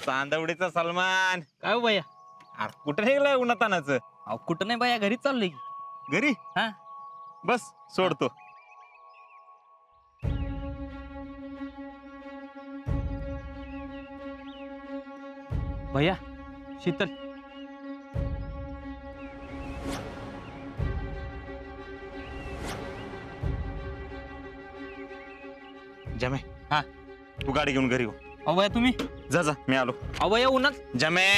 चांदवडीचा सलमान. काय हो भैया? अरे कुठे निघलाय उन्हातानाच? अहो कुठं नाही भैया, घरीच चाललोय की. घरी? हा बस सोडतो. भैया, शीतल. जमे. हा. तू गाडी घेऊन घरी हो. अहो भैया तुम्ही. जा जा, मी आलो. अहो भैया उन्हात. जमे.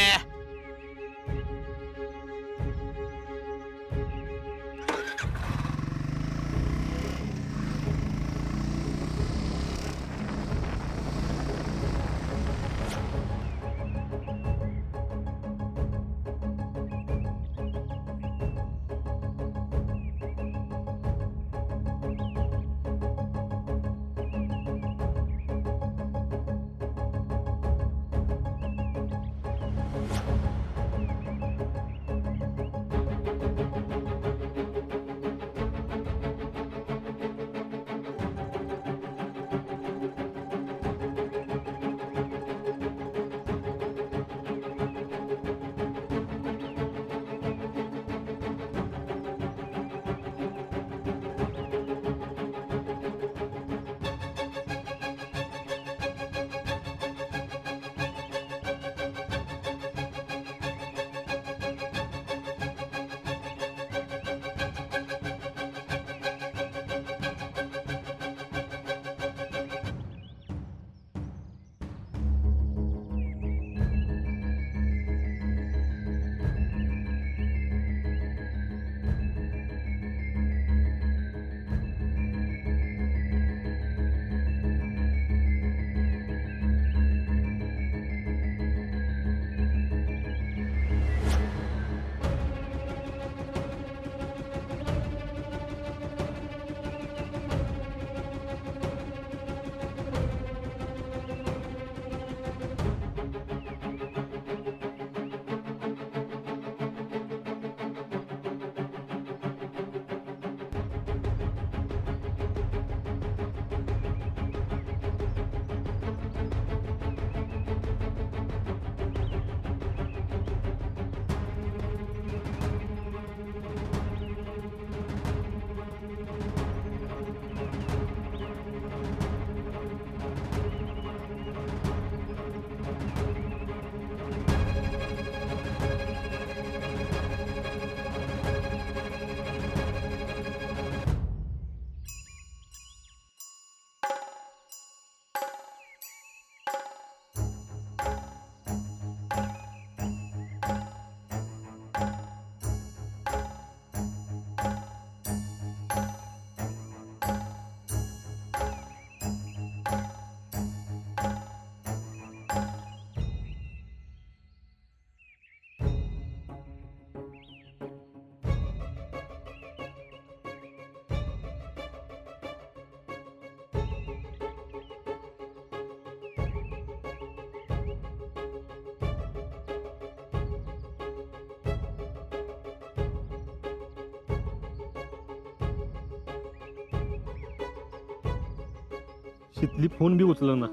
शीतली फोन बी उचल ना.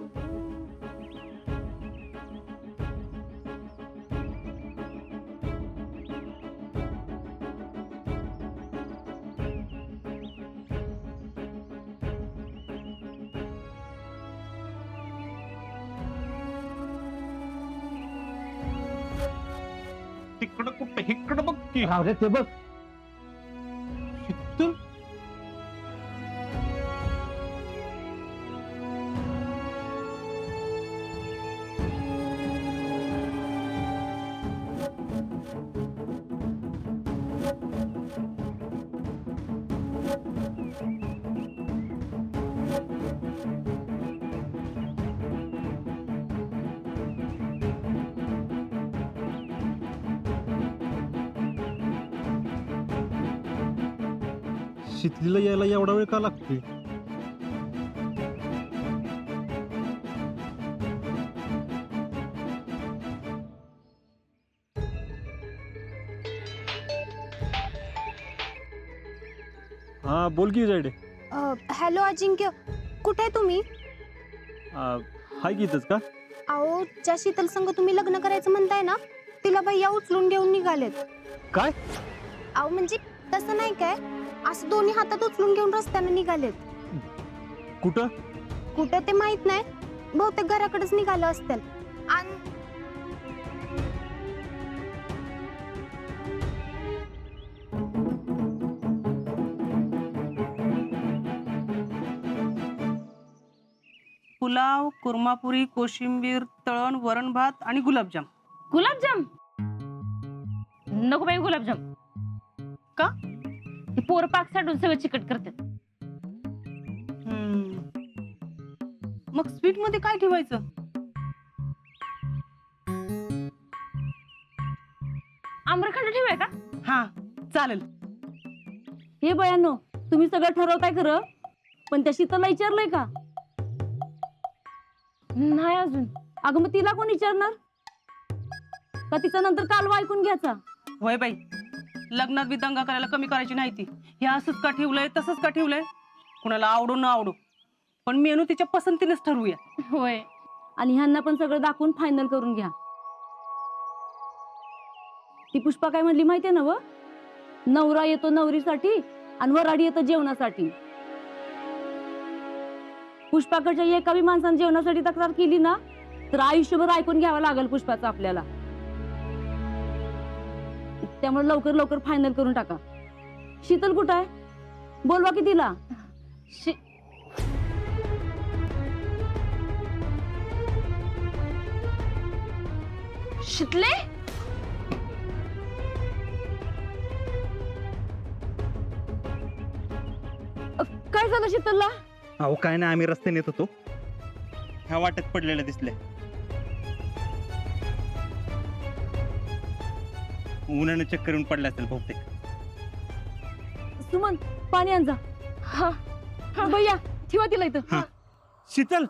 तिकडं कुठं इकडं बघ की. रे ते बघ. शीतल. शीतलीला यायला एवढा वेळ का लागतोय? हा बोल की जायडे. हॅलो अजिंक्य, कुठे आहे तुम्ही? हाय की इथंच का? अहो, ज्या शीतल संग तुम्ही लग्न करायचं म्हणताय ना, तिला भैया उचलून घेऊन निघालेत. काय? अहो म्हणजे तसं नाही काय, असं दोन्ही हातात उचलून घेऊन रस्त्याने निघालेत. कुठं? कुठं ते माहित नाही, बहुतेक घराकडेच निघालं असतील. आणि पुलाव, कुर्मापुरी, कोशिंबीर, तळण, वरण भात आणि गुलाबजाम. गुलाबजाम नको बाई, गुलाबजाम का? ते पोर पाक साठून सगळं चिकट करतात. मग स्वीट मध्ये काय ठेवायचं? आम्रखंड ठेवाय का? हा चालेल. हे बयानो, तुम्ही सगळं ठरवताय खरं, पण त्या शीतलला विचारलंय का? नाही अजून. अगं मग तिला कोण विचारणार? का तिचा नंतर कालवा ऐकून घ्यायचा? होय बाई, लग्नात बी दंगा करायला कमी करायची नाही ती. हे असंच का ठेवलंय, तसंच का ठेवलंय, कुणाला आवडो न आवडो, पण मेनू तिच्या पसंतीनेच ठरवूया. होय. आणि ह्यांना पण सगळं दाखवून फायनल करून घ्या. ती पुष्पा काय म्हणली माहितीये ना? नवरा येतो नवरीसाठी आणि वराडी येतो जेवणासाठी. पुष्पाकडच्या एका बी माणसाने जेवणासाठी तक्रार केली ना, तर आयुष्यभर ऐकून घ्यावं लागेल पुष्पाचं आपल्याला. त्यामुळे लवकर लवकर फायनल करून टाका. शीतल कुठं आहे? बोलवा की तिला. शितले, काय झालं शीतलला? अहो काय नाही, आम्ही रस्त्याने येत होतो, ह्या वाटेत पडलेल्या दिसल्या. उन्हाने चक्कर येऊन पडल्या असेल बहुतेक. सुमन, पाणी आण जा. हा भैया ठेवा तिला इथं. शीतल